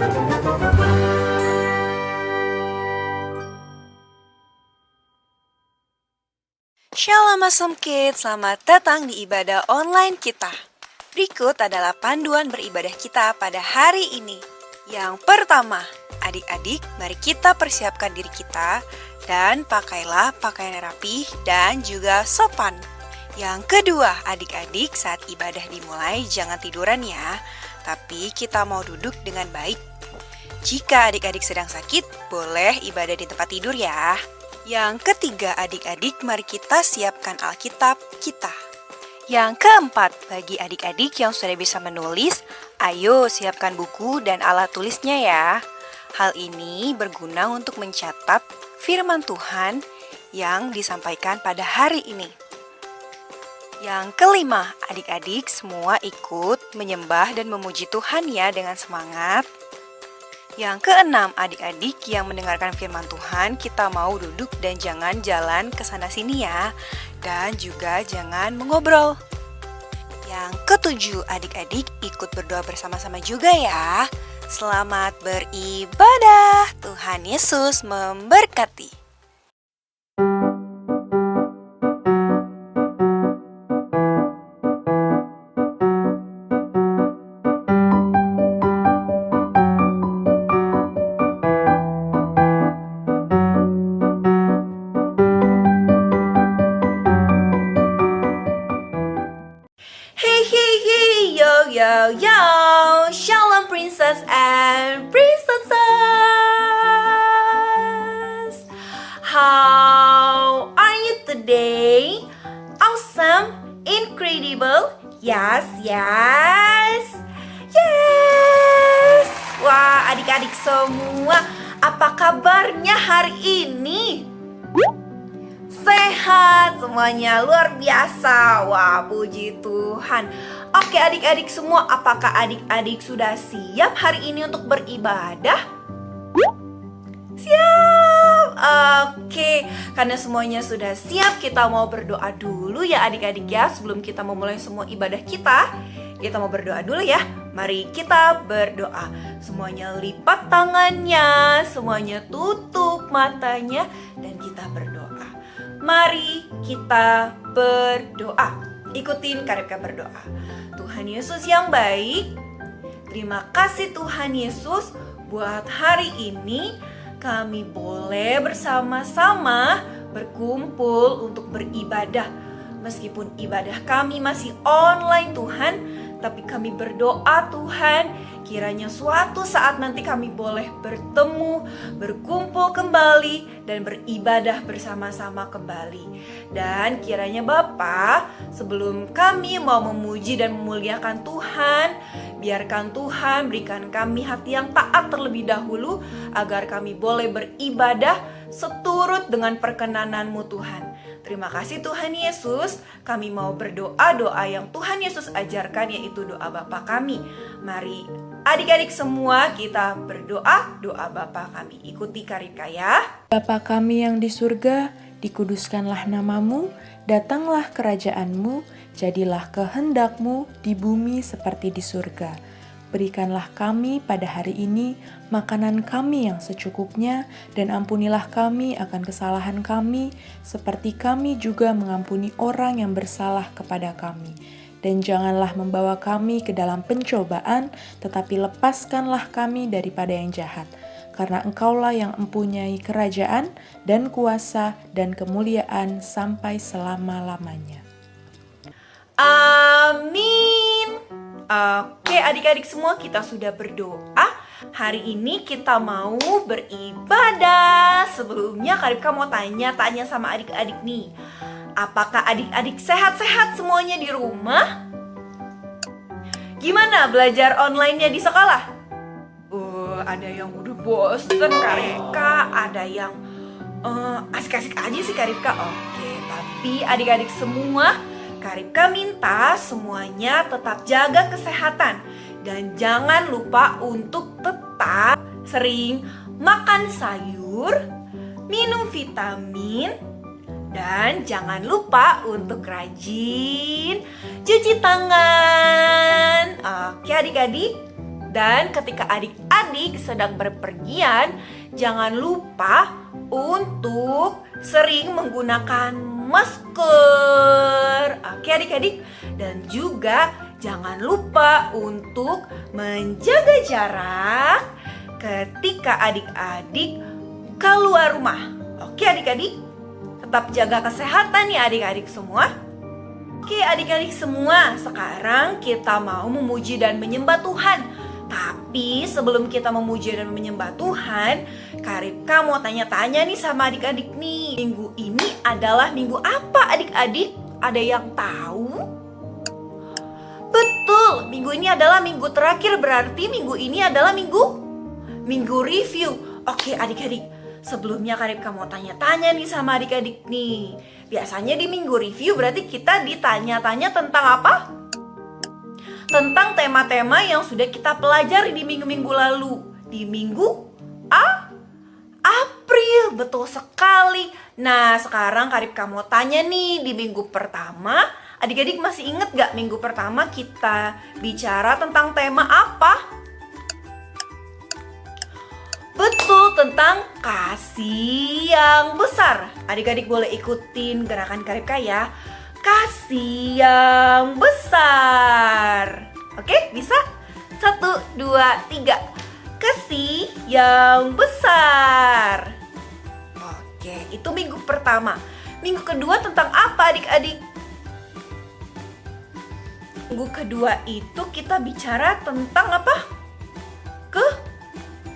Shalom Awesome Kids, selamat datang di ibadah online kita. Berikut adalah panduan beribadah kita pada hari ini. Yang pertama, adik-adik, mari kita persiapkan diri kita dan pakailah pakaian yang rapih dan juga sopan. Yang kedua, adik-adik, saat ibadah dimulai jangan tiduran ya, tapi kita mau duduk dengan baik. Jika adik-adik sedang sakit, boleh ibadah di tempat tidur ya. Yang ketiga, adik-adik, mari kita siapkan Alkitab kita. Yang keempat, bagi adik-adik yang sudah bisa menulis, ayo siapkan buku dan alat tulisnya ya. Hal ini berguna untuk mencatat firman Tuhan yang disampaikan pada hari ini. Yang kelima, adik-adik semua ikut menyembah dan memuji Tuhan ya dengan semangat. Yang keenam, adik-adik yang mendengarkan firman Tuhan, kita mau duduk dan jangan jalan ke sana-sini ya. Dan juga jangan mengobrol. Yang ketujuh, adik-adik ikut berdoa bersama-sama juga ya. Selamat beribadah. Tuhan Yesus memberkati. Yo, yo, Shalom Princess and Princesses! How are you today? Awesome? Incredible? Yes, yes, yes! Wah, adik-adik semua, apa kabarnya hari ini? Sehat semuanya, luar biasa. Wah, puji Tuhan. Oke adik-adik semua, apakah adik-adik sudah siap hari ini untuk beribadah? Siap. Oke, karena semuanya sudah siap, kita mau berdoa dulu ya adik-adik ya. Sebelum kita memulai semua ibadah kita mau berdoa dulu ya. Mari kita berdoa. Semuanya lipat tangannya, semuanya tutup matanya, dan kita berdoa. Mari kita berdoa. Ikutin Karipka berdoa. Tuhan Yesus yang baik, terima kasih Tuhan Yesus buat hari ini kami boleh bersama-sama berkumpul untuk beribadah. Meskipun ibadah kami masih online Tuhan, tapi kami berdoa Tuhan, kiranya suatu saat nanti kami boleh bertemu, berkumpul kembali, dan beribadah bersama-sama kembali. Dan kiranya Bapa, sebelum kami mau memuji dan memuliakan Tuhan, biarkan Tuhan berikan kami hati yang taat terlebih dahulu, agar kami boleh beribadah seturut dengan perkenanan-Mu Tuhan. Terima kasih Tuhan Yesus, kami mau berdoa doa yang Tuhan Yesus ajarkan, yaitu doa Bapa kami. Mari adik-adik semua kita berdoa doa Bapa kami. Ikuti Karipka ya. Bapa kami yang di surga, dikuduskanlah namamu, datanglah kerajaan-Mu, jadilah kehendak-Mu di bumi seperti di surga. Berikanlah kami pada hari ini makanan kami yang secukupnya, dan ampunilah kami akan kesalahan kami, seperti kami juga mengampuni orang yang bersalah kepada kami. Dan janganlah membawa kami ke dalam pencobaan, tetapi lepaskanlah kami daripada yang jahat. Karena Engkaulah yang mempunyai kerajaan dan kuasa dan kemuliaan sampai selama-lamanya. Amin. Oke adik-adik semua, kita sudah berdoa. Hari ini kita mau beribadah. Sebelumnya Karipka mau tanya sama adik-adik nih. Apakah adik-adik sehat-sehat semuanya di rumah? Gimana belajar online-nya di sekolah? Ada yang udah bosen Karipka, ada yang asik-asik aja sih Karipka. Oke, tapi adik-adik semua, Karipka minta semuanya tetap jaga kesehatan. Dan jangan lupa untuk tetap sering makan sayur, minum vitamin, dan jangan lupa untuk rajin cuci tangan. Oke adik-adik. Dan ketika adik-adik adik-adik sedang berpergian, jangan lupa untuk sering menggunakan masker. Oke adik-adik, dan juga jangan lupa untuk menjaga jarak ketika adik-adik keluar rumah. Oke adik-adik, tetap jaga kesehatan ya adik-adik semua. Oke adik-adik semua, sekarang kita mau memuji dan menyembah Tuhan. Tapi sebelum kita memuji dan menyembah Tuhan, Kak Ripka mau tanya-tanya nih sama adik-adik nih. Minggu ini adalah minggu apa adik-adik? Ada yang tahu? Betul, minggu ini adalah minggu terakhir, berarti minggu ini adalah minggu review. Oke adik-adik, sebelumnya Kak Ripka mau tanya-tanya nih sama adik-adik nih. Biasanya di minggu review berarti kita ditanya-tanya tentang apa? Tentang tema-tema yang sudah kita pelajari di minggu-minggu lalu. Di minggu April, betul sekali. Nah sekarang Kak Ripka mau tanya nih, di minggu pertama adik-adik masih inget gak minggu pertama kita bicara tentang tema apa? Betul, tentang kasih yang besar. Adik-adik boleh ikutin gerakan Kak Ripka ya. Kasih yang besar. Oke, bisa? 1, 2, 3. Kasih yang besar. Oke, itu minggu pertama. Minggu kedua tentang apa adik-adik? Minggu kedua itu kita bicara tentang apa?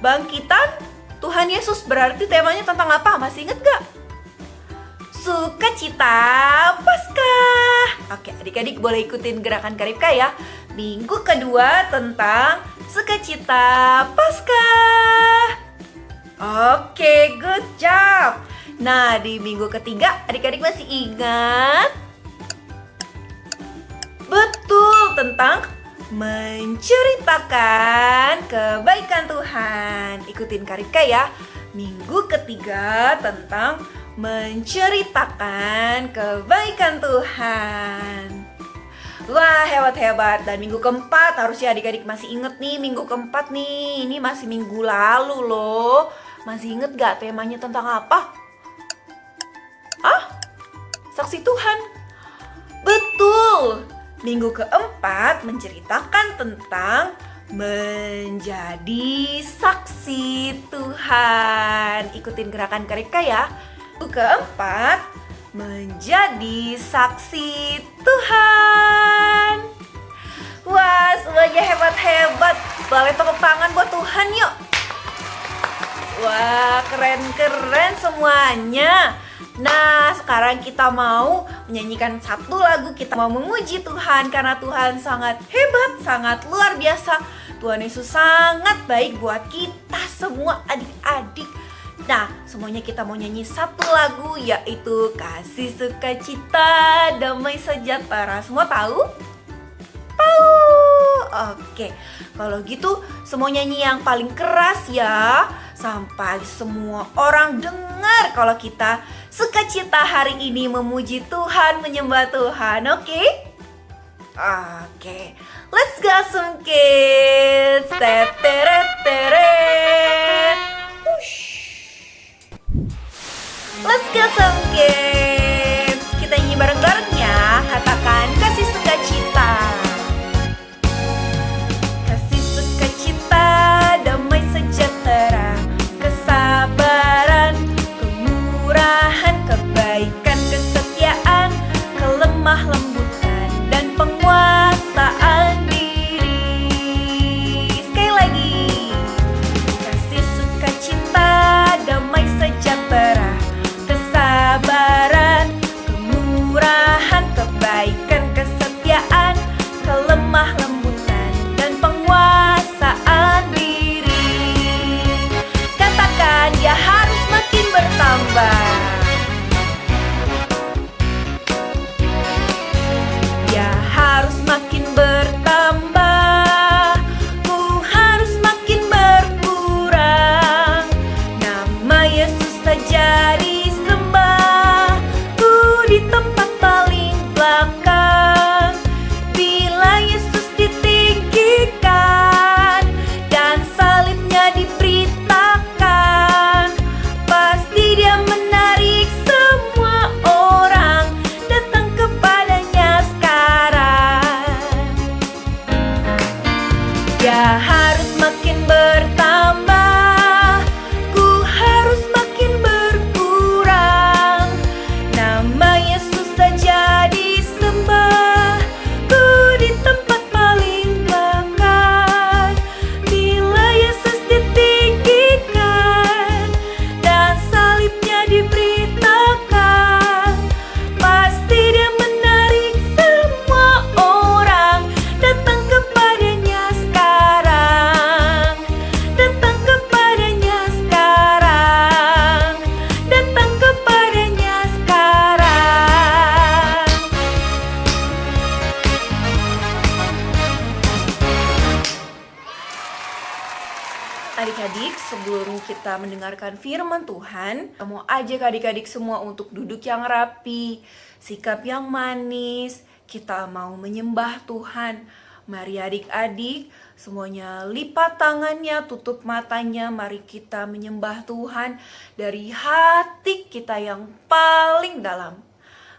Bangkitan Tuhan Yesus. Berarti temanya tentang apa? Masih inget gak? Sukacita Paskah. Oke, adik-adik boleh ikutin gerakan Kak Ripka ya. Minggu kedua tentang sukacita Paskah. Oke, good job. Nah, di minggu ketiga adik-adik masih ingat? Betul, tentang menceritakan kebaikan Tuhan. Ikutin Kak Ripka ya. Minggu ketiga tentang menceritakan kebaikan Tuhan. Wah, hebat-hebat. Dan minggu keempat harusnya adik-adik masih inget nih. Minggu keempat nih, ini masih minggu lalu loh. Masih inget gak temanya tentang apa? Saksi Tuhan. Betul. Minggu keempat menceritakan tentang menjadi saksi Tuhan. Ikutin gerakan Kak Ripka ya. Minggu keempat menjadi saksi Tuhan. Wah, semuanya hebat-hebat. Boleh tepuk tangan buat Tuhan yuk. Wah, keren-keren semuanya. Nah, sekarang kita mau menyanyikan satu lagu. Kita mau memuji Tuhan karena Tuhan sangat hebat, sangat luar biasa. Tuhan Yesus sangat baik buat kita semua adik-adik. Nah, semuanya kita mau nyanyi satu lagu, yaitu Kasih Sukacita Damai Sejahtera. Semua tahu? Tahu? Oke, kalau gitu semua nyanyi yang paling keras ya, sampai semua orang dengar kalau kita sukacita hari ini memuji Tuhan, menyembah Tuhan. Oke? Oke, let's go some kids. Teteret teret. Let's go some kids. Kita nyanyi bareng-bareng ya. Katakan kasih sukacita. Kasih sukacita, damai sejahtera, kesabaran, kemurahan, kebaikan, kesetiaan, kelemah lembutan, dan penguasaan diri. Sekali lagi. Dia harus makin bertambah, ku harus makin berkurang. Nama Yesus saja disembah, ku di tempat paling belakang. Bila Yesus ditinggikan dan salibnya diberitakan, pasti dia menarik semua orang datang kepadanya sekarang, datang kepadanya sekarang, datang kepadanya sekarang. Adik-adik, sebelum kita mendengarkan firman Tuhan, saya mau ajak adik-adik semua untuk duduk yang rapi, sikap yang manis. Kita mau menyembah Tuhan. Mari adik-adik, semuanya lipat tangannya, tutup matanya. Mari kita menyembah Tuhan dari hati kita yang paling dalam.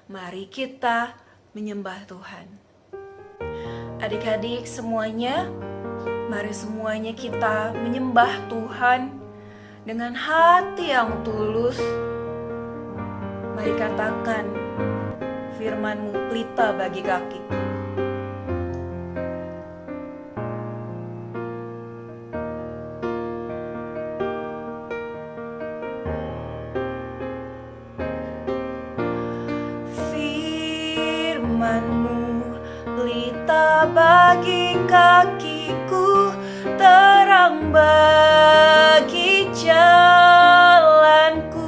Mari kita menyembah Tuhan. Adik-adik semuanya, mari semuanya kita menyembah Tuhan dengan hati yang tulus. Mari katakan, firman-Mu pelita bagi kakiku. Firman-Mu pelita bagi kakiku, terang bagi jalanku.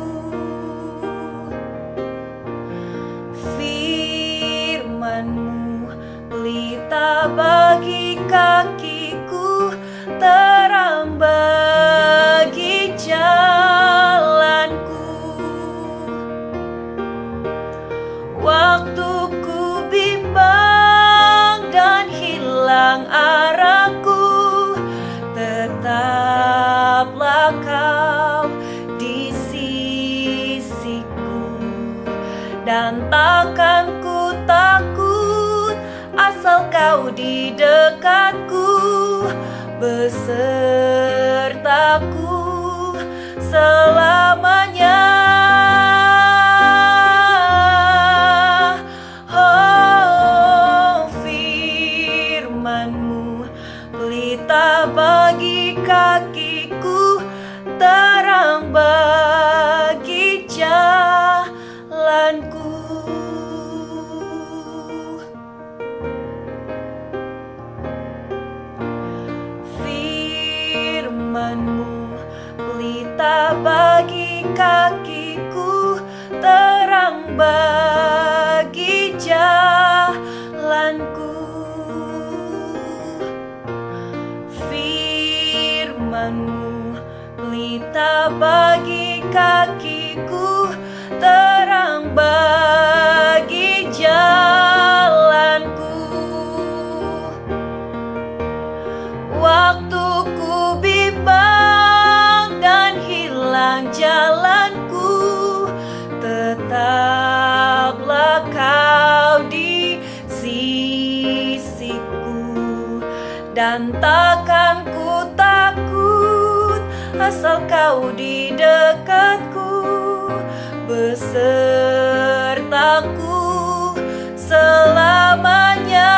Firman-Mu pelita bagi kakiku, terang bagi jalanku. Waktu ku bimbang dan hilang arahku, tetaplah Kau di sisiku. Dan takkan ku takut asal Kau di dekatku, besertaku selamanya. Oh, firman-Mu pelita bagi kakiku, terang bagi jalanku. Firman-Mu pelita bagi kakiku, terang bagi jalanku. Firman-Mu pelita bagi kakiku, terang bagi jalanku. Waktu ku bimbang dan hilang jalanku, tetaplah Kau di sisiku. Dan takkan ku takut asal Kau di dekatku, besertaku selamanya.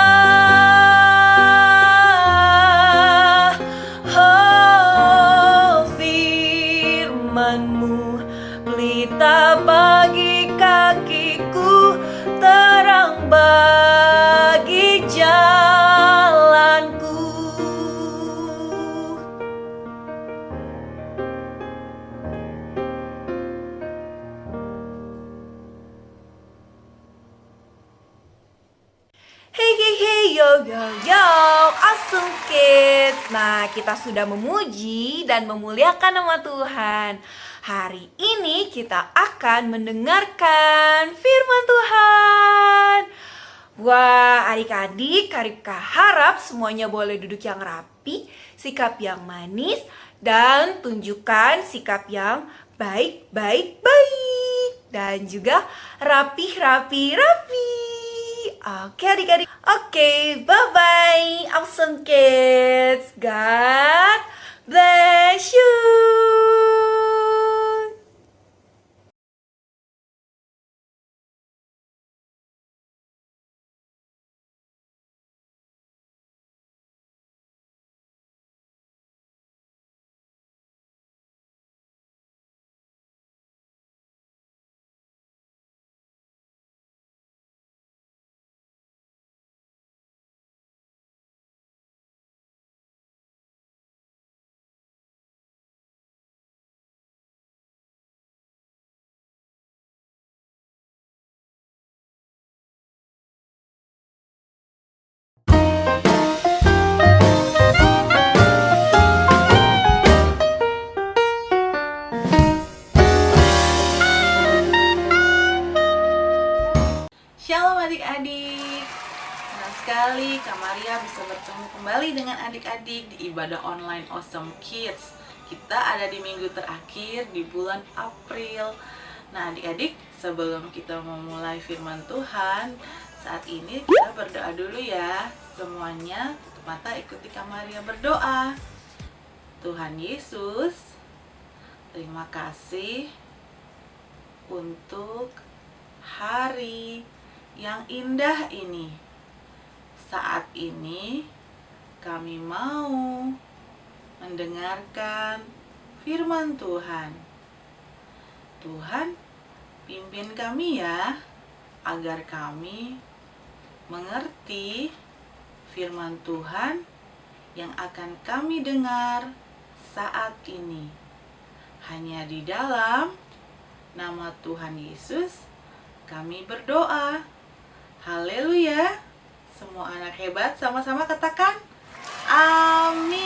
Oh, firman-Mu pelita bagi kakiku, terang bagi jalanku. Hey hey hey, yo yo yo, awesome kids. Nah, kita sudah memuji dan memuliakan nama Tuhan. Hari ini kita akan mendengarkan firman Tuhan. Wah, adik-adik, Karibka harap semuanya boleh duduk yang rapi, sikap yang manis, dan tunjukkan sikap yang baik-baik-baik. Dan juga rapi-rapi-rapi. Oke adik-adik. Oke, bye-bye awesome kids. God bless you. Shalom adik-adik, senang sekali Kak Maria bisa bertemu kembali dengan adik-adik di ibadah online Awesome Kids. Kita ada di minggu terakhir di bulan April. Nah adik-adik, sebelum kita memulai firman Tuhan, saat ini kita berdoa dulu ya. Semuanya tutup mata, ikuti Kak Maria berdoa. Tuhan Yesus, terima kasih untuk hari yang indah ini. Saat ini kami mau mendengarkan firman Tuhan. Tuhan, pimpin kami ya, agar kami mengerti firman Tuhan yang akan kami dengar saat ini. Hanya di dalam nama Tuhan Yesus kami berdoa. Haleluya. Semua anak hebat sama-sama katakan amin.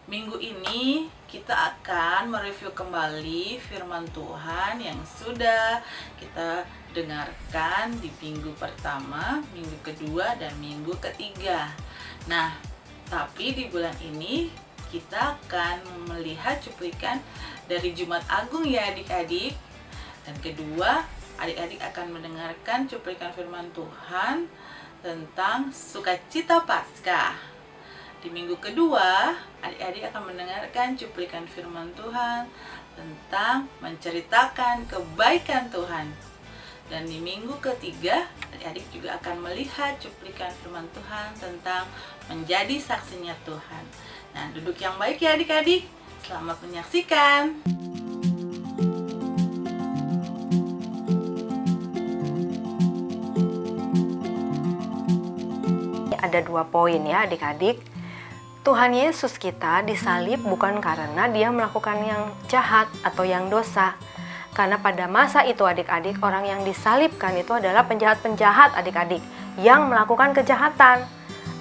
Minggu ini kita akan mereview kembali firman Tuhan yang sudah kita dengarkan di minggu pertama, minggu kedua, dan minggu ketiga. Nah, tapi di bulan ini kita akan melihat cuplikan dari Jumat Agung ya adik-adik. Dan kedua, adik-adik akan mendengarkan cuplikan firman Tuhan tentang sukacita Paskah. Di minggu kedua, adik-adik akan mendengarkan cuplikan firman Tuhan tentang menceritakan kebaikan Tuhan. Dan di minggu ketiga, adik-adik juga akan melihat cuplikan firman Tuhan tentang menjadi saksinya Tuhan. Nah, duduk yang baik ya adik-adik. Selamat menyaksikan. Ada 2 poin ya adik-adik. Tuhan Yesus kita disalib bukan karena dia melakukan yang jahat atau yang dosa. Karena pada masa itu adik-adik, orang yang disalibkan itu adalah penjahat-penjahat adik-adik yang melakukan kejahatan.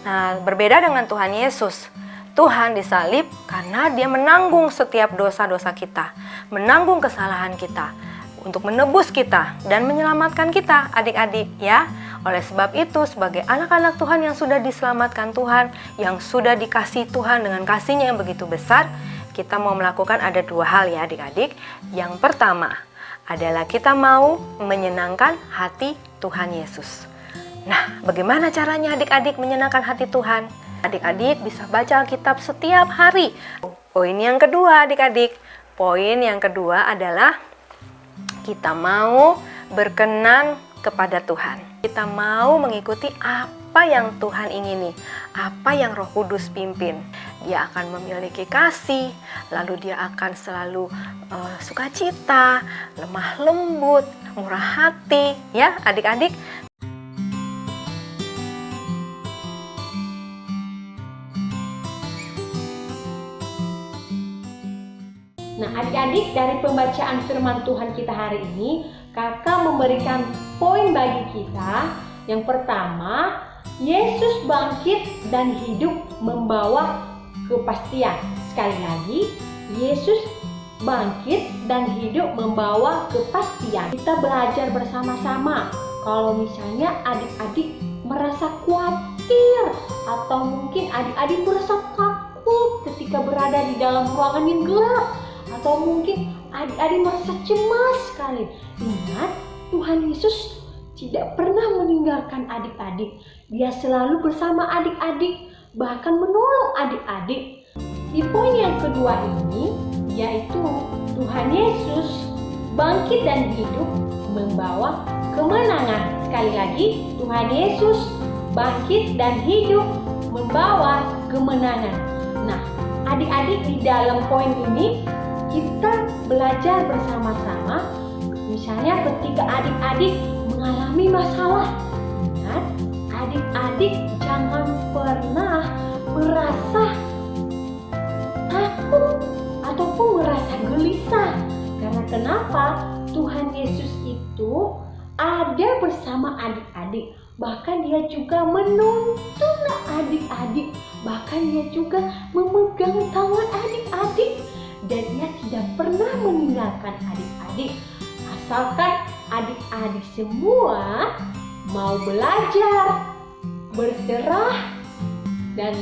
Nah, berbeda dengan Tuhan Yesus. Tuhan disalib karena dia menanggung setiap dosa-dosa kita, menanggung kesalahan kita, untuk menebus kita dan menyelamatkan kita adik-adik ya. Oleh sebab itu, sebagai anak-anak Tuhan yang sudah diselamatkan Tuhan, yang sudah dikasihi Tuhan dengan kasih-Nya yang begitu besar, kita mau melakukan ada 2 hal ya adik-adik. Yang pertama adalah kita mau menyenangkan hati Tuhan Yesus. Nah, bagaimana caranya adik-adik menyenangkan hati Tuhan? Adik-adik bisa baca Alkitab setiap hari. Poin yang kedua adik-adik, poin yang kedua adalah kita mau berkenan kepada Tuhan. Kita mau mengikuti apa yang Tuhan ingini, apa yang Roh Kudus pimpin. Dia akan memiliki kasih, lalu dia akan selalu sukacita, lemah lembut, murah hati, ya adik-adik. Nah, adik-adik, dari pembacaan firman Tuhan kita hari ini, Kakak memberikan poin bagi kita. Yang pertama, Yesus bangkit dan hidup membawa kepastian. Sekali lagi, Yesus bangkit dan hidup membawa kepastian. Kita belajar bersama-sama. Kalau misalnya adik-adik merasa khawatir atau mungkin adik-adik merasa takut ketika berada di dalam ruangan yang gelap, atau mungkin adik-adik merasa cemas sekali, ingat, Tuhan Yesus tidak pernah meninggalkan adik-adik. Dia selalu bersama adik-adik bahkan menolong adik-adik. Di poin yang kedua ini, yaitu Tuhan Yesus bangkit dan hidup membawa kemenangan. Sekali lagi, Tuhan Yesus bangkit dan hidup membawa kemenangan. Nah, adik-adik, di dalam poin ini kita belajar bersama-sama. Misalnya ketika adik-adik mengalami masalah, ingat, adik-adik jangan pernah merasa takut ataupun merasa gelisah. Karena kenapa? Tuhan Yesus itu ada bersama adik-adik. Bahkan dia juga menuntun adik-adik. Bahkan dia juga memegang tangan adik-adik. Dan dia tidak pernah meninggalkan adik-adik. Asalkan adik-adik semua mau belajar, berserah, dan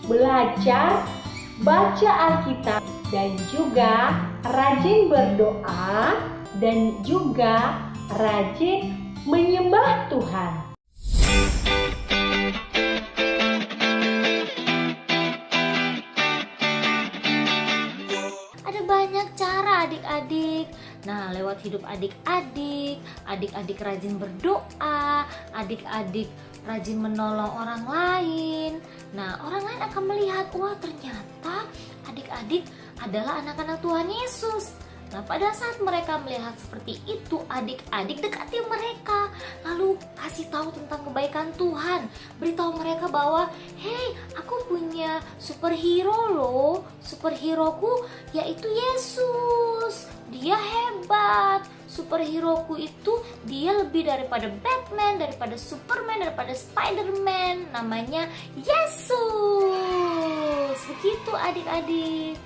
belajar baca Alkitab, dan juga rajin berdoa, dan juga rajin menyembah Tuhan. Ada banyak cara adik-adik. Nah, lewat hidup adik-adik, adik-adik rajin berdoa, adik-adik rajin menolong orang lain. Nah, orang lain akan melihat, wah ternyata adik-adik adalah anak-anak Tuhan Yesus. Nah, pada saat mereka melihat seperti itu, adik-adik dekati mereka, lalu kasih tahu tentang kebaikan Tuhan. Beritahu mereka bahwa, hey, aku punya superhero loh. Superheroku yaitu Yesus. Dia hebat. Superheroku itu dia lebih daripada Batman, daripada Superman, daripada Spiderman. Namanya Yesus. Begitu adik-adik.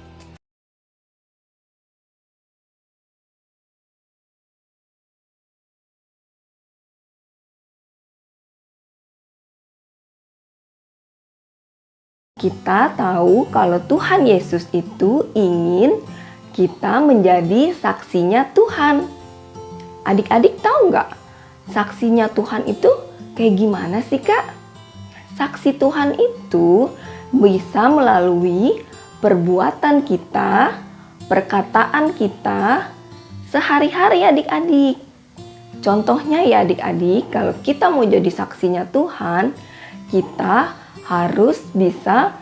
Kita tahu kalau Tuhan Yesus itu ingin kita menjadi saksinya Tuhan. Adik-adik tahu nggak? Saksinya Tuhan itu kayak gimana sih, Kak? Saksi Tuhan itu bisa melalui perbuatan kita, perkataan kita, sehari-hari adik-adik. Contohnya ya adik-adik, kalau kita mau jadi saksinya Tuhan, kita harus bisa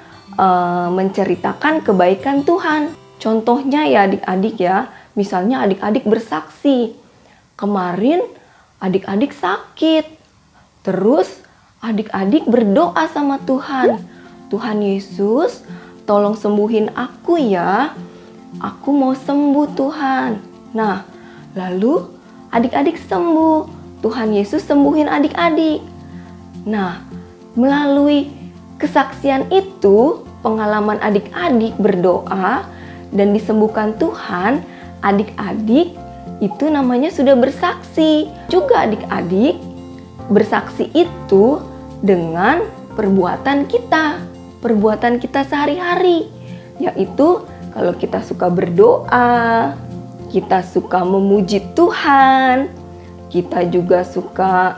menceritakan kebaikan Tuhan. Contohnya ya adik-adik ya, misalnya adik-adik bersaksi, kemarin adik-adik sakit, terus adik-adik berdoa sama Tuhan. Tuhan Yesus, tolong sembuhin aku ya, aku mau sembuh Tuhan. Nah, lalu adik-adik sembuh, Tuhan Yesus sembuhin adik-adik. Nah, melalui kesaksian itu, pengalaman adik-adik berdoa dan disembuhkan Tuhan, adik-adik itu namanya sudah bersaksi. Juga adik-adik bersaksi itu dengan perbuatan kita sehari-hari. Yaitu kalau kita suka berdoa, kita suka memuji Tuhan, kita juga suka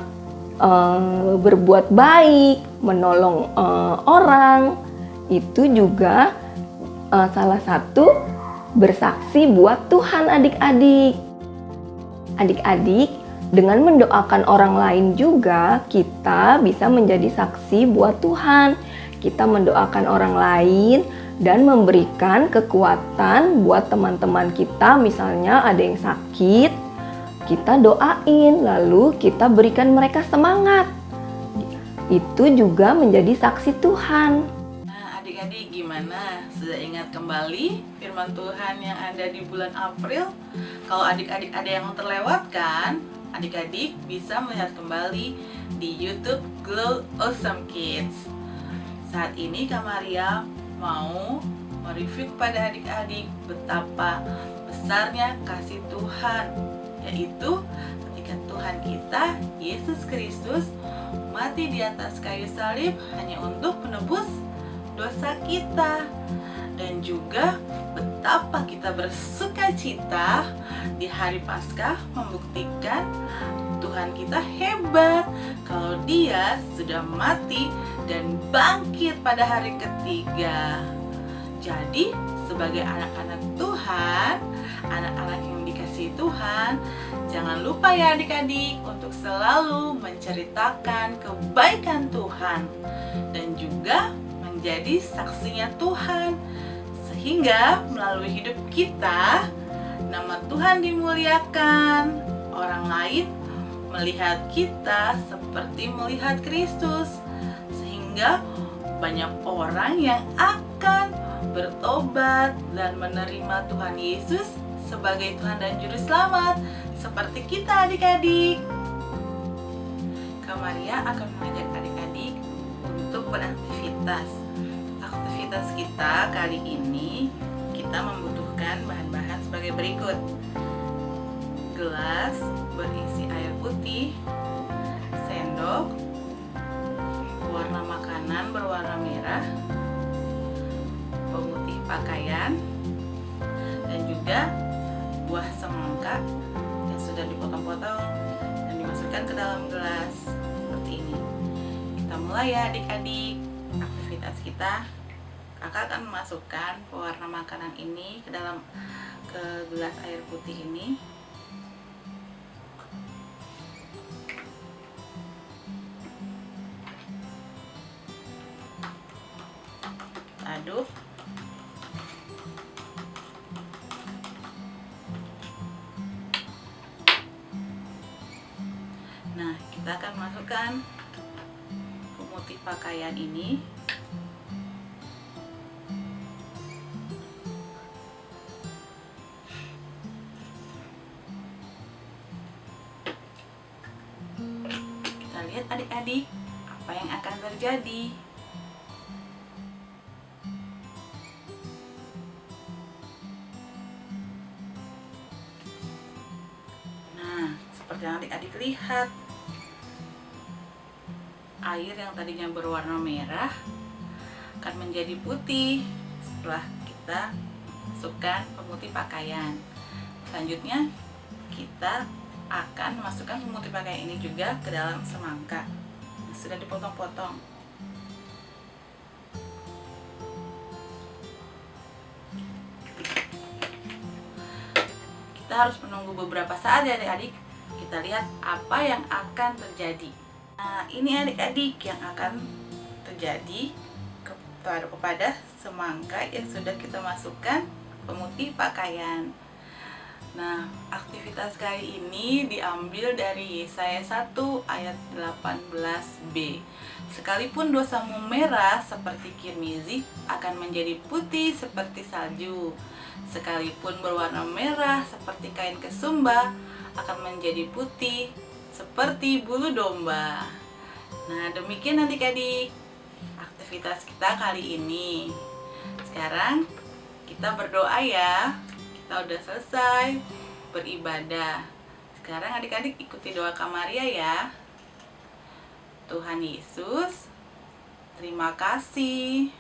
berbuat baik, menolong orang, itu juga salah satu bersaksi buat Tuhan adik-adik. Adik-adik, dengan mendoakan orang lain juga kita bisa menjadi saksi buat Tuhan. Kita mendoakan orang lain dan memberikan kekuatan buat teman-teman kita, misalnya ada yang sakit, kita doain, lalu kita berikan mereka semangat. Itu juga menjadi saksi Tuhan. Nah, adik-adik gimana? Sudah ingat kembali firman Tuhan yang ada di bulan April? Kalau adik-adik ada yang terlewatkan, adik-adik bisa melihat kembali di YouTube Glow Awesome Kids. Saat ini Kak Maria mau mereview kepada adik-adik betapa besarnya kasih Tuhan, yaitu ketika Tuhan kita, Yesus Kristus, mati di atas kayu salib hanya untuk menebus dosa kita. Dan juga betapa kita bersuka cita di hari Paskah membuktikan Tuhan kita hebat kalau Dia sudah mati dan bangkit pada hari ketiga. Jadi, sebagai anak-anak Tuhan, anak-anak yang dikasihi Tuhan, jangan lupa ya adik-adik untuk selalu menceritakan kebaikan Tuhan dan juga menjadi saksinya Tuhan, sehingga melalui hidup kita nama Tuhan dimuliakan. Orang lain melihat kita seperti melihat Kristus, sehingga banyak orang yang akan bertobat dan menerima Tuhan Yesus sebagai Tuhan dan Juru Selamat, seperti kita adik-adik. Kak Maria akan mengajak adik-adik untuk beraktivitas. Aktivitas kita kali ini kita membutuhkan bahan-bahan sebagai berikut: gelas berisi air putih, sendok, warna makanan berwarna merah, pemutih pakaian, dan juga buah semangka yang sudah dipotong-potong dan dimasukkan ke dalam gelas seperti ini. Kita mulai ya adik-adik aktivitas kita. Kakak akan memasukkan pewarna makanan ini ke gelas air putih ini. Aduk. Nah, kita akan masukkan pemutih pakaian ini. Kita lihat adik-adik apa yang akan terjadi. Nah, seperti yang adik-adik lihat, air yang tadinya berwarna merah akan menjadi putih setelah kita masukkan pemutih pakaian. Selanjutnya kita akan masukkan pemutih pakaian ini juga ke dalam semangka yang sudah dipotong-potong. Kita harus menunggu beberapa saat ya adik-adik. Kita lihat apa yang akan terjadi. Nah, ini adik-adik yang akan terjadi kepada semangka yang sudah kita masukkan pemutih pakaian. Nah, aktivitas kali ini diambil dari Yesaya 1 ayat 18b. Sekalipun dosamu merah seperti kirmizi, akan menjadi putih seperti salju. Sekalipun berwarna merah seperti kain kesumba, akan menjadi putih seperti bulu domba. Nah, demikian adik-adik aktivitas kita kali ini. Sekarang kita berdoa ya. Kita udah selesai beribadah. Sekarang adik-adik ikuti doa Kak Maria ya. Tuhan Yesus, terima kasih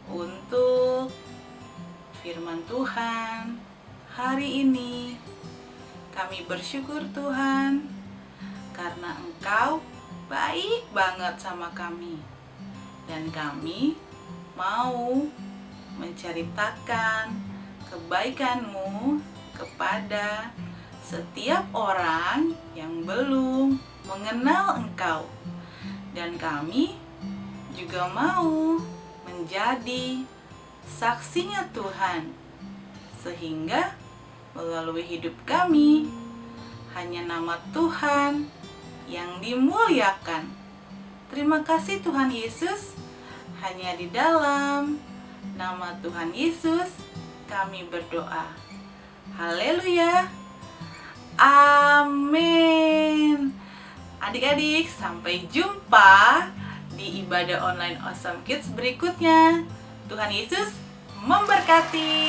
untuk firman Tuhan hari ini. Kami bersyukur Tuhan karena Engkau baik banget sama kami. Dan kami mau menceritakan kebaikan-Mu kepada setiap orang yang belum mengenal Engkau. Dan kami juga mau menjadi saksinya Tuhan, sehingga melalui hidup kami hanya nama Tuhan yang dimuliakan. Terima kasih Tuhan Yesus, hanya di dalam nama Tuhan Yesus kami berdoa. Haleluya. Amin. Adik-adik, sampai jumpa di ibadah online Awesome Kids berikutnya. Tuhan Yesus memberkati.